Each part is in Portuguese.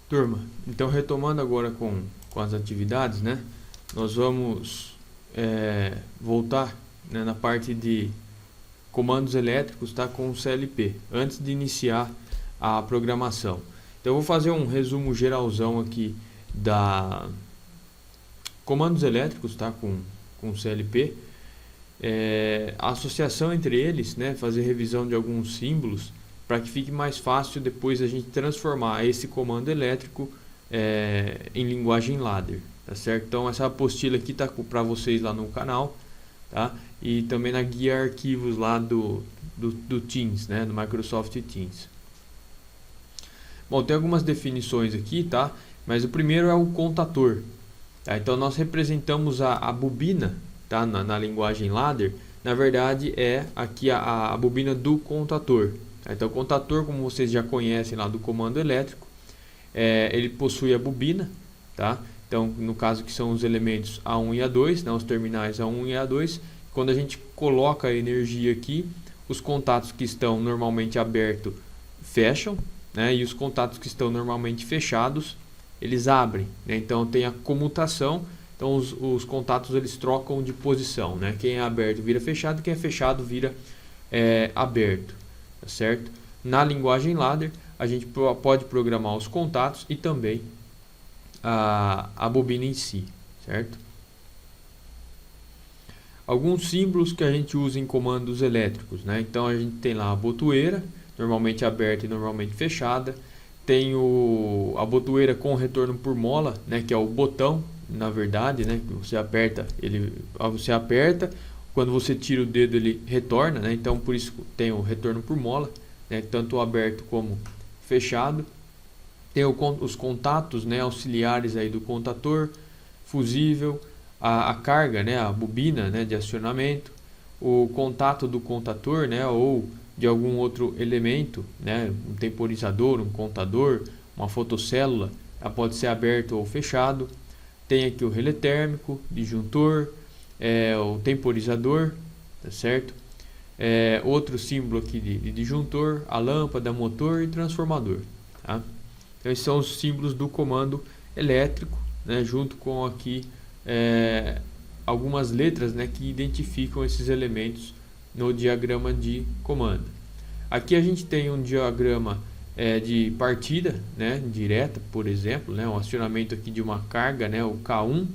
Turma, então retomando agora com as atividades, né? Nós vamos voltar, né, na parte de comandos elétricos, tá, com o CLP, antes de iniciar a programação. Então eu vou fazer um resumo geralzão aqui da comandos elétricos, tá, com o CLP, a associação entre eles, né, fazer revisão de alguns símbolos, para que fique mais fácil depois a gente transformar esse comando elétrico em linguagem ladder, tá certo? Então essa apostila aqui tá para vocês lá no canal, tá? E também na guia arquivos lá do Teams, né, do Microsoft Teams. Bom, tem algumas definições aqui, tá? Mas o primeiro é o contador, tá? Então nós representamos a bobina, tá? Na linguagem ladder, na verdade é aqui a bobina do contador. Então o contador, como vocês já conhecem lá do comando elétrico, ele possui a bobina, tá? Então no caso que são os elementos A1 e A2, né, os terminais A1 e A2, quando a gente coloca a energia aqui, os contatos que estão normalmente abertos fecham, né, e os contatos que estão normalmente fechados, eles abrem, né? Então tem a comutação, então os contatos eles trocam de posição, né? Quem é aberto vira fechado, quem é fechado vira aberto. Tá certo? Na linguagem ladder a gente pode programar os contatos e também a bobina em si, certo? Alguns símbolos que a gente usa em comandos elétricos, né? Então a gente tem lá a botoeira, normalmente aberta e normalmente fechada. Tem a botoeira com retorno por mola, né? Que é o botão, na verdade, né? Você aperta, você aperta. Quando você tira o dedo ele retorna, né? Então por isso tem o retorno por mola, né? Tanto aberto como fechado. Tem os contatos, né, auxiliares aí do contador, fusível, a carga, né, a bobina, né, de acionamento, o contato do contador, né, ou de algum outro elemento, né, um temporizador, um contador, uma fotocélula, ela pode ser aberto ou fechado. Tem aqui o relé térmico, disjuntor, o temporizador, tá certo? Outro símbolo aqui de disjuntor, a lâmpada, motor e transformador, tá? Então esses são os símbolos do comando elétrico, né, junto com aqui algumas letras, né, que identificam esses elementos no diagrama de comando. Aqui a gente tem um diagrama de partida, né, direta, por exemplo, né, um acionamento aqui de uma carga, né, o K1,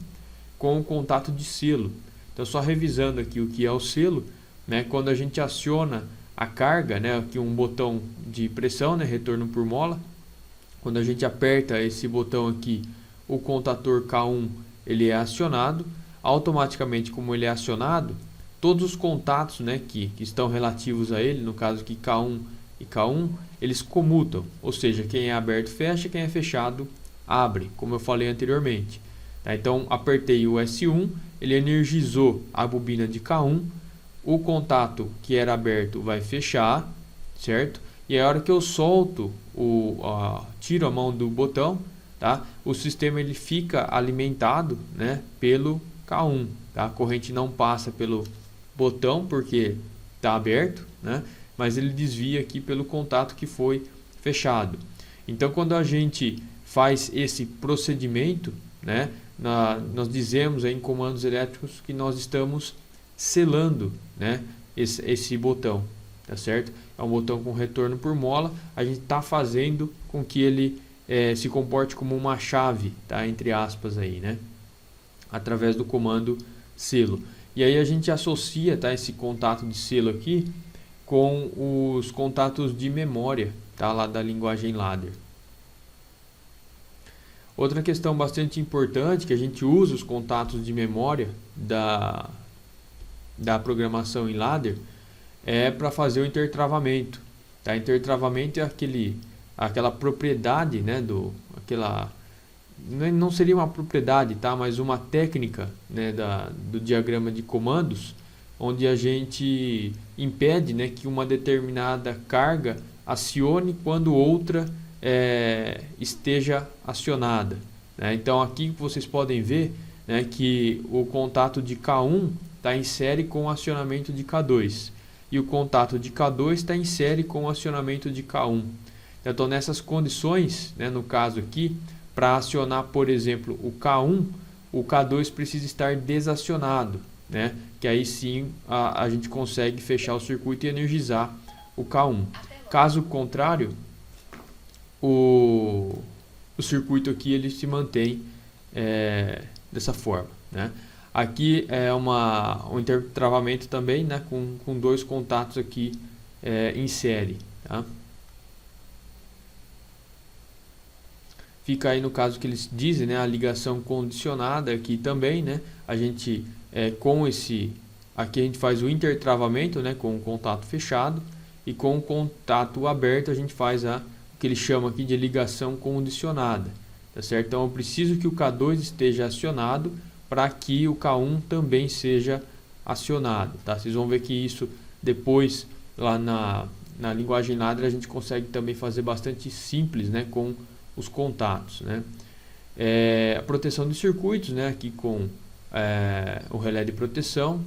com o contato de selo. Então só revisando aqui o que é o selo, né, quando a gente aciona a carga, né, aqui um botão de pressão, né, retorno por mola. Quando a gente aperta esse botão aqui, o contador K1 ele é acionado. Automaticamente, como ele é acionado, todos os contatos, né, que estão relativos a ele, no caso aqui K1 e K1, eles comutam. Ou seja, quem é aberto fecha, quem é fechado abre, como eu falei anteriormente. Tá? Então apertei o S1, ele energizou a bobina de K1, o contato que era aberto vai fechar, certo? E a hora que eu solto, tiro a mão do botão, tá? O sistema ele fica alimentado, né, pelo K1, tá? A corrente não passa pelo botão porque está aberto, né? Mas ele desvia aqui pelo contato que foi fechado. Então quando a gente faz esse procedimento, né, nós dizemos aí em comandos elétricos que nós estamos selando, né, esse botão, tá certo? É um botão com retorno por mola, a gente está fazendo com que ele se comporte como uma chave, tá? Entre aspas aí, né? Através do comando selo. E aí a gente associa, tá, esse contato de selo aqui com os contatos de memória, tá, lá da linguagem ladder. Outra questão bastante importante que a gente usa os contatos de memória da programação em ladder é para fazer o intertravamento, tá? Intertravamento é aquela propriedade, né, não seria uma propriedade, tá, mas uma técnica, né, do diagrama de comandos, onde a gente impede, né, que uma determinada carga acione quando outra esteja acionada, né? Então aqui vocês podem ver, né, que o contato de K1 está em série com o acionamento de K2 e o contato de K2 está em série com o acionamento de K1. Então, nessas condições, né, no caso aqui, para acionar, por exemplo, o K1, o K2 precisa estar desacionado, né, que aí sim a gente consegue fechar o circuito e energizar o K1. Caso contrário, o circuito aqui ele se mantém dessa forma, né? Aqui é um intertravamento também, né, com dois contatos aqui em série, tá? Fica aí no caso que eles dizem, né, a ligação condicionada aqui também, né? A gente aqui a gente faz o intertravamento, né, com o contato fechado, e com o contato aberto a gente faz o que eles chamam aqui de ligação condicionada, tá certo? Então eu preciso que o K2 esteja acionado para que o K1 também seja acionado, tá? Vocês vão ver que isso depois lá na linguagem ladder a gente consegue também fazer bastante simples, né, com os contatos, né? A proteção dos circuitos, né, aqui com o relé de proteção.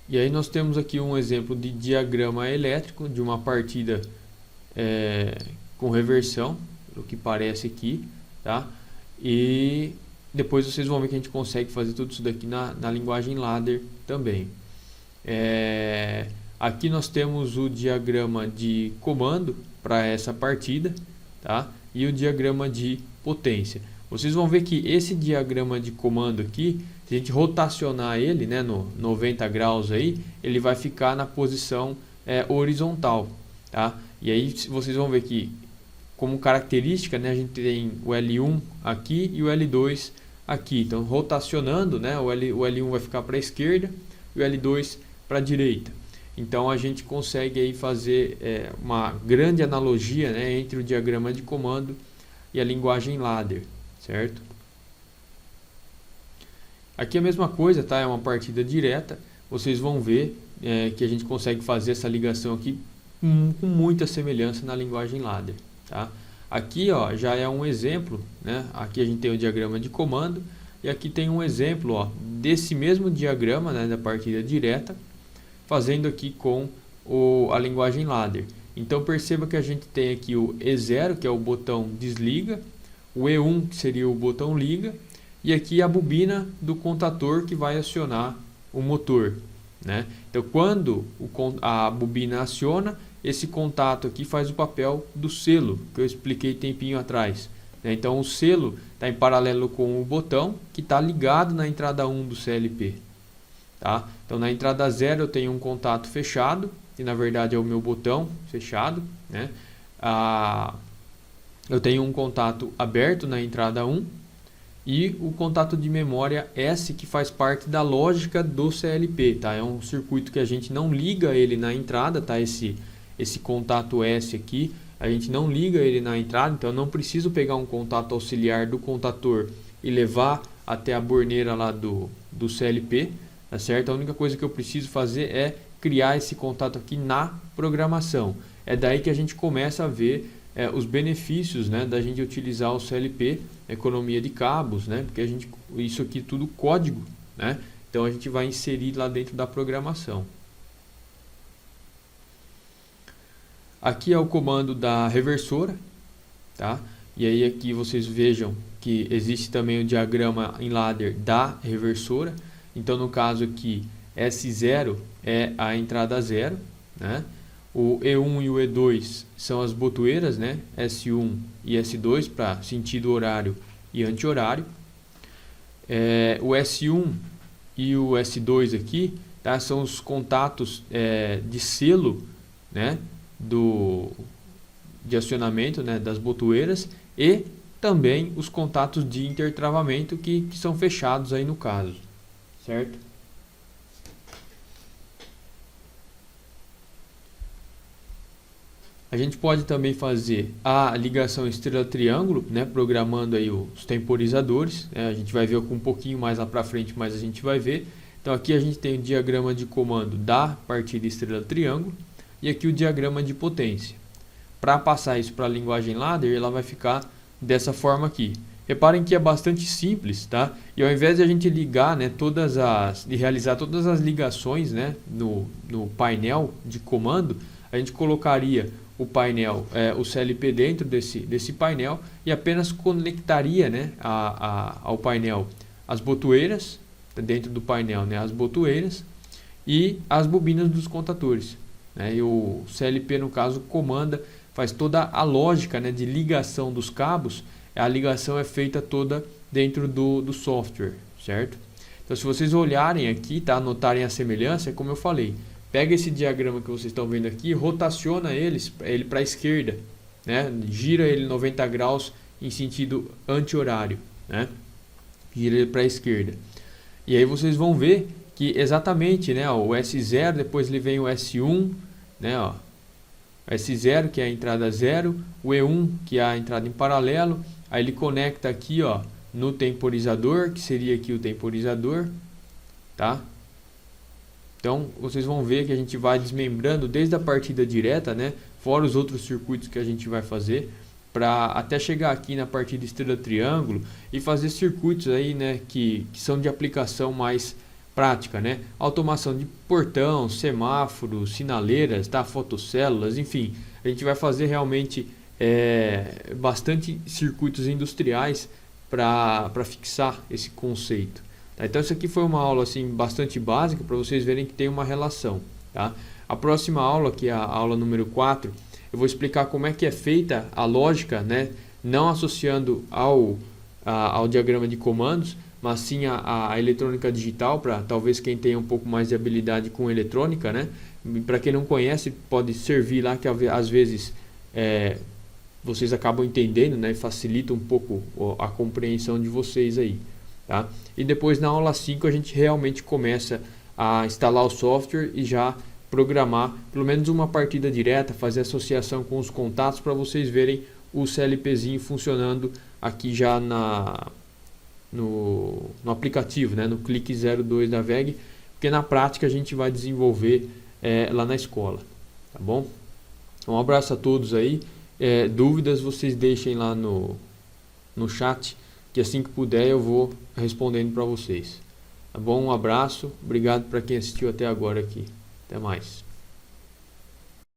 E aí nós temos aqui um exemplo de diagrama elétrico de uma partida com reversão, o que parece aqui, tá? E depois vocês vão ver que a gente consegue fazer tudo isso daqui na linguagem ladder também. Aqui nós temos o diagrama de comando para essa partida, tá? E o diagrama de potência. Vocês vão ver que esse diagrama de comando aqui, se a gente rotacionar ele, né, no 90 graus aí, ele vai ficar na posição horizontal, tá? E aí vocês vão ver que como característica, né, a gente tem o L1 aqui e o L2 aqui. Então rotacionando, né, o L1 vai ficar para a esquerda e o L2 para a direita. Então a gente consegue aí fazer uma grande analogia, né, entre o diagrama de comando e a linguagem ladder, certo? Aqui a mesma coisa, tá? É uma partida direta. Vocês vão ver que a gente consegue fazer essa ligação aqui com muita semelhança na linguagem ladder, tá? Aqui, ó, já é um exemplo, né? Aqui a gente tem o diagrama de comando e aqui tem um exemplo, ó, desse mesmo diagrama, né, da partida direta, fazendo aqui com a linguagem ladder. Então perceba que a gente tem aqui o E0, que é o botão desliga, o E1, que seria o botão liga, e aqui a bobina do contator que vai acionar o motor, né? Então quando a bobina aciona, esse contato aqui faz o papel do selo, que eu expliquei tempinho atrás, né? Então o selo está em paralelo com o botão que está ligado na entrada 1 do CLP. Tá? Então na entrada 0 eu tenho um contato fechado, que na verdade é o meu botão fechado, né? Eu tenho um contato aberto na entrada 1 e o contato de memória S, que faz parte da lógica do CLP, tá? É um circuito que a gente não liga ele na entrada, tá? Esse contato S aqui, a gente não liga ele na entrada, então eu não preciso pegar um contato auxiliar do contator e levar até a borneira lá do CLP, tá certo? A única coisa que eu preciso fazer é criar esse contato aqui na programação. É daí que a gente começa a ver os benefícios, né, da gente utilizar o CLP, economia de cabos, né, porque isso aqui tudo código, né, então a gente vai inserir lá dentro da programação. Aqui é o comando da reversora, tá? E aí aqui vocês vejam que existe também o diagrama em ladder da reversora. Então no caso aqui S0 é a entrada 0, né? O E1 e o E2 são as botoeiras, né? S1 e S2 para sentido horário e anti-horário. O S1 e o S2 aqui, tá? São os contatos de selo, né? De acionamento, né? Das botoeiras, e também os contatos de intertravamento que são fechados aí no caso, certo? A gente pode também fazer a ligação estrela-triângulo, né, programando aí os temporizadores, né, a gente vai ver um pouquinho mais lá para frente, mas a gente vai ver. Então aqui a gente tem o diagrama de comando da partida estrela-triângulo e aqui o diagrama de potência. Para passar isso para a linguagem ladder, ela vai ficar dessa forma aqui. Reparem que é bastante simples, tá? E ao invés de a gente ligar, né, de realizar todas as ligações, né, no painel de comando, a gente colocaria o painel, o CLP dentro desse painel e apenas conectaria, né, ao painel as botoeiras, dentro do painel, né, as botoeiras e as bobinas dos contadores, né, e o CLP no caso comanda, faz toda a lógica, né, de ligação dos cabos. A ligação é feita toda dentro do software, certo? Então se vocês olharem aqui, tá, notarem a semelhança, é como eu falei, pega esse diagrama que vocês estão vendo aqui, rotaciona ele para a esquerda, né? Gira ele 90 graus em sentido anti-horário, né? Gira ele para a esquerda. E aí vocês vão ver que exatamente, né, ó, o S0, depois ele vem o S1, né, ó, S0 que é a entrada 0, o E1 que é a entrada em paralelo, aí ele conecta aqui, ó, no temporizador, que seria aqui o temporizador, tá? Então, vocês vão ver que a gente vai desmembrando desde a partida direta, né? Fora os outros circuitos que a gente vai fazer, para até chegar aqui na partida estrela-triângulo e fazer circuitos aí, né? Que são de aplicação mais prática, né? Automação de portão, semáforos, sinaleiras, tá? Fotocélulas, enfim. A gente vai fazer realmente bastante circuitos industriais para fixar esse conceito. Tá? Então isso aqui foi uma aula assim bastante básica para vocês verem que tem uma relação. Tá? A próxima aula, que é a aula número 4, eu vou explicar como é que é feita a lógica, né? Não associando ao diagrama de comandos, mas sim a eletrônica digital, para talvez quem tenha um pouco mais de habilidade com eletrônica, né? Para quem não conhece, pode servir lá que às vezes vocês acabam entendendo, né? Facilita um pouco a compreensão de vocês aí. Tá? E depois na aula 5 a gente realmente começa a instalar o software e já programar pelo menos uma partida direta, fazer associação com os contatos para vocês verem o CLPzinho funcionando aqui já no aplicativo, né? No clique 02 da VEG, porque na prática a gente vai desenvolver lá na escola, tá bom? Um abraço a todos aí, dúvidas vocês deixem lá no chat, que assim que puder eu vou respondendo para vocês. Tá bom? Um abraço, obrigado para quem assistiu até agora aqui. Até mais.